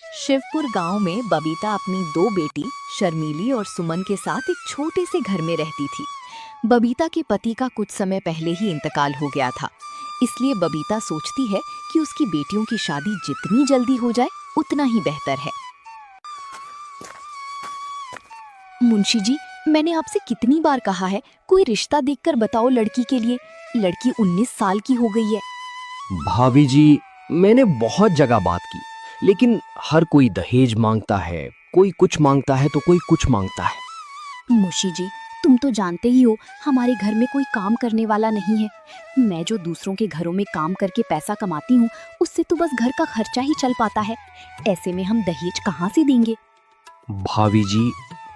शिवपुर गांव में बबीता अपनी दो बेटी शर्मीली और सुमन के साथ एक छोटे से घर में रहती थी। बबीता के पति का कुछ समय पहले ही इंतकाल हो गया था, इसलिए बबीता सोचती है कि उसकी बेटियों की शादी जितनी जल्दी हो जाए उतना ही बेहतर है। मुंशी जी, मैंने आपसे कितनी बार कहा है कोई रिश्ता देखकर बताओ लड़की के लिए। लड़की 19 साल की हो गई है। भाभी जी, मैंने बहुत जगह बात की, लेकिन हर कोई दहेज मांगता है, कोई कुछ मांगता है तो कोई कुछ मांगता है। मुंशी जी, तुम तो जानते ही हो हमारे घर में कोई काम करने वाला नहीं है। मैं जो दूसरों के घरों में काम करके पैसा कमाती हूँ उससे तो बस घर का खर्चा ही चल पाता है। ऐसे में हम दहेज कहाँ से देंगे? भाभी जी,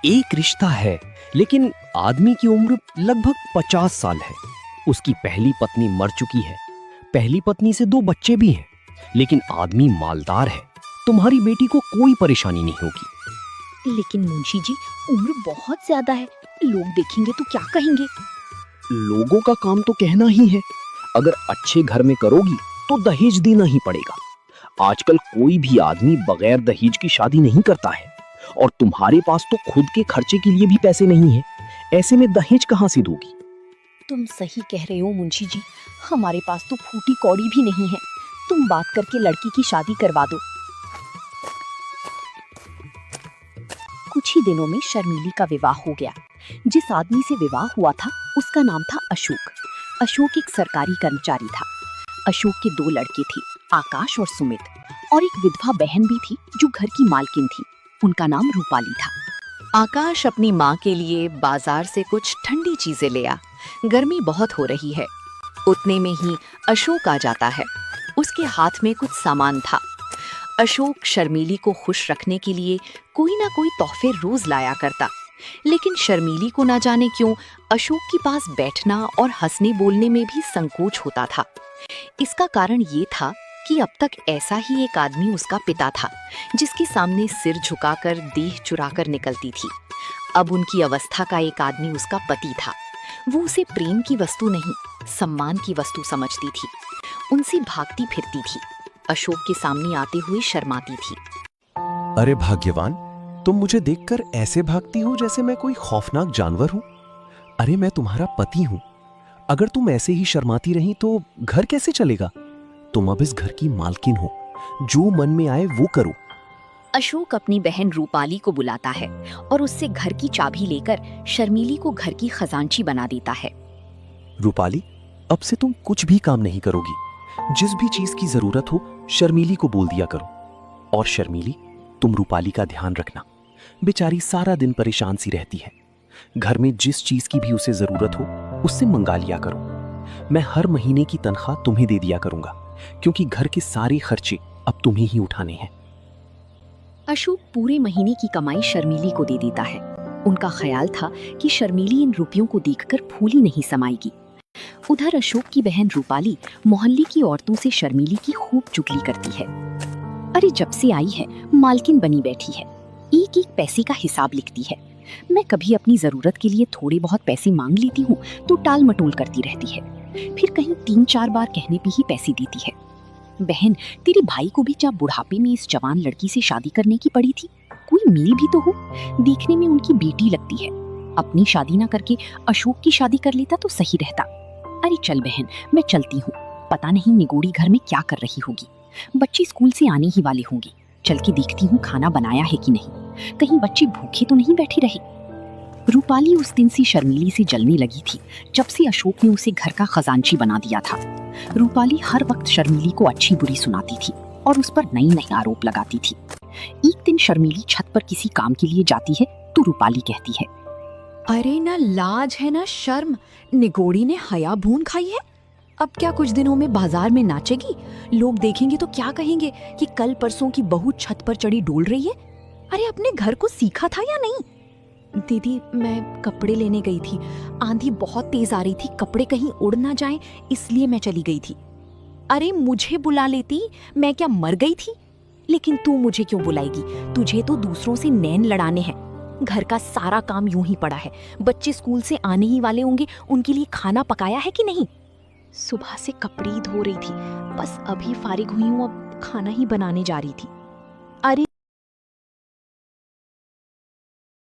एक रिश्ता है, लेकिन आदमी की उम्र लगभग 50 साल है। उसकी पहली पत्नी मर चुकी है, पहली पत्नी से 2 बच्चे भी हैं, लेकिन आदमी मालदार है। तुम्हारी बेटी को कोई परेशानी नहीं होगी। लेकिन मुंशी जी, उम्र बहुत ज्यादा है, लोग देखेंगे तो क्या कहेंगे? लोगों का काम तो कहना ही है। अगर अच्छे घर में करोगी तो दहेज देना ही पड़ेगा। आजकल कोई भी आदमी बगैर दहेज की शादी नहीं करता है, और तुम्हारे पास तो खुद के खर्चे के लिए भी पैसे नहीं है। ऐसे में दहेज कहाँ से दोगी? तुम सही कह रहे हो मुंशी जी, हमारे पास तो फूटी कौड़ी भी नहीं है। तुम बात करके लड़की की शादी करवा दो। कुछ ही दिनों में शर्मीली का विवाह हो गया। जिस आदमी से विवाह हुआ था उसका नाम था अशोक। अशोक एक सरकारी कर्मचारी था। अशोक के 2 लड़के थे, आकाश और सुमित, और एक विधवा बहन भी थी जो घर की मालकिन थी। उनका नाम रूपाली था। आकाश अपनी माँ के लिए बाजार से कुछ ठंडी चीजें ले आ। गर्मी बहुत हो रही है। उतने में ही अशोक आ जाता है। उसके हाथ में कुछ सामान था। अशोक शर्मीली को खुश रखने के लिए कोई ना कोई तोहफे रोज लाया करता, लेकिन शर्मीली को ना जाने क्यों अशोक के पास बैठना और हंसने बोलने में भी संकोच होता था। इसका कारण ये था कि अब तक ऐसा ही एक आदमी उसका पिता था, जिसके सामने सिर झुकाकर देह चुराकर निकलती थी। अब उनकी अवस्था का एक आदमी उसका पति था। वो उसे प्रेम की वस्तु नहीं, सम्मान की वस्तु समझती थी। उनसे भागती फिरती थी। अशोक के सामने आते हुए शर्माती थी। अरे भाग्यवान, तुम मुझे देखकर ऐसे भागती हो जैसे मैं कोई खौफनाक जानवर हूं। अरे मैं तुम्हारा पति हूं। अगर तुम ऐसे ही शर्माती रही तो घर कैसे चलेगा? तुम अब इस घर की मालकिन हो, जो मन में आए वो करो। अशोक अपनी बहन रूपाली को बुलाता है और उससे घर की चाबी लेकर शर्मीली को घर की खजांची बना देता है। रूपाली, अब से तुम कुछ भी काम नहीं करोगी। जिस भी चीज की जरूरत हो शर्मीली को बोल दिया करो। और शर्मीली, तुम रूपाली का ध्यान रखना। बेचारी सारा दिन परेशान सी रहती है। घर में जिस चीज की भी उसे जरूरत हो उससे मंगा लिया करो। मैं हर महीने की तनख्वाह तुम्हें दे दिया करूंगा, क्योंकि घर के सारे खर्चे अब तुम्हें ही उठाने हैं। अशोक पूरे महीने की कमाई शर्मीली को दे देता है। उनका ख्याल था कि शर्मीली इन रुपयों को देखकर फूली नहीं समाएगी। उधर अशोक की बहन रूपाली मोहल्ले की औरतों से शर्मीली की खूब चुगली करती है। अरे जब से आई है मालकिन बनी बैठी है, एक एक पैसे का हिसाब लिखती है। मैं कभी अपनी जरूरत के लिए थोड़े बहुत पैसे मांग लेती हूँ तो टाल मटोल करती रहती है, फिर कहीं 3-4 बार कहने पे ही पैसे देती है। बहन, तेरे भाई को भी जब बुढ़ापे में इस जवान लड़की से शादी करने की पड़ी थी, कोई मेल भी तो हो। देखने में उनकी बेटी लगती है। अपनी शादी ना करके अशोक की शादी कर लेता तो सही रहता। अरे चल बहन, मैं चलती हूँ। पता नहीं निगोड़ी घर में क्या कर रही होगी। बच्चे स्कूल से आने ही वाले होंगे। चल के देखती हूँ खाना बनाया है कि नहीं, कहीं बच्चे भूखे तो नहीं बैठे रहे। रूपाली उस दिन से शर्मीली से जलने लगी थी जब से अशोक ने उसे घर का खजांची बना दिया था। रूपाली हर वक्त शर्मीली को अच्छी बुरी सुनाती थी और उस पर नई नई आरोप लगाती थी। एक दिन शर्मीली छत पर किसी काम के लिए जाती है तो रूपाली कहती है, अरे ना लाज है ना शर्म, निगोड़ी ने हया भून खाई है। अब क्या कुछ दिनों में बाजार में नाचेगी? लोग देखेंगे तो क्या कहेंगे कि कल परसों की बहू छत पर चढ़ी डोल रही है। अरे अपने घर को सीखा था या नहीं? दीदी, मैं कपड़े लेने गई थी। आंधी बहुत तेज आ रही थी, कपड़े कहीं उड़ ना जाएं, इसलिए मैं चली गई थी। अरे मुझे बुला लेती, मैं क्या मर गई थी? लेकिन तू मुझे क्यों बुलाएगी? तुझे तो दूसरों से नैन लड़ाने हैं। घर का सारा काम यूं ही पड़ा है। बच्चे स्कूल से आने ही वाले होंगे, उनके लिए खाना पकाया है कि नहीं? सुबह से कपड़े ही धो रही थी, बस अभी फारिग हुई हूँ, अब खाना ही बनाने जा रही थी।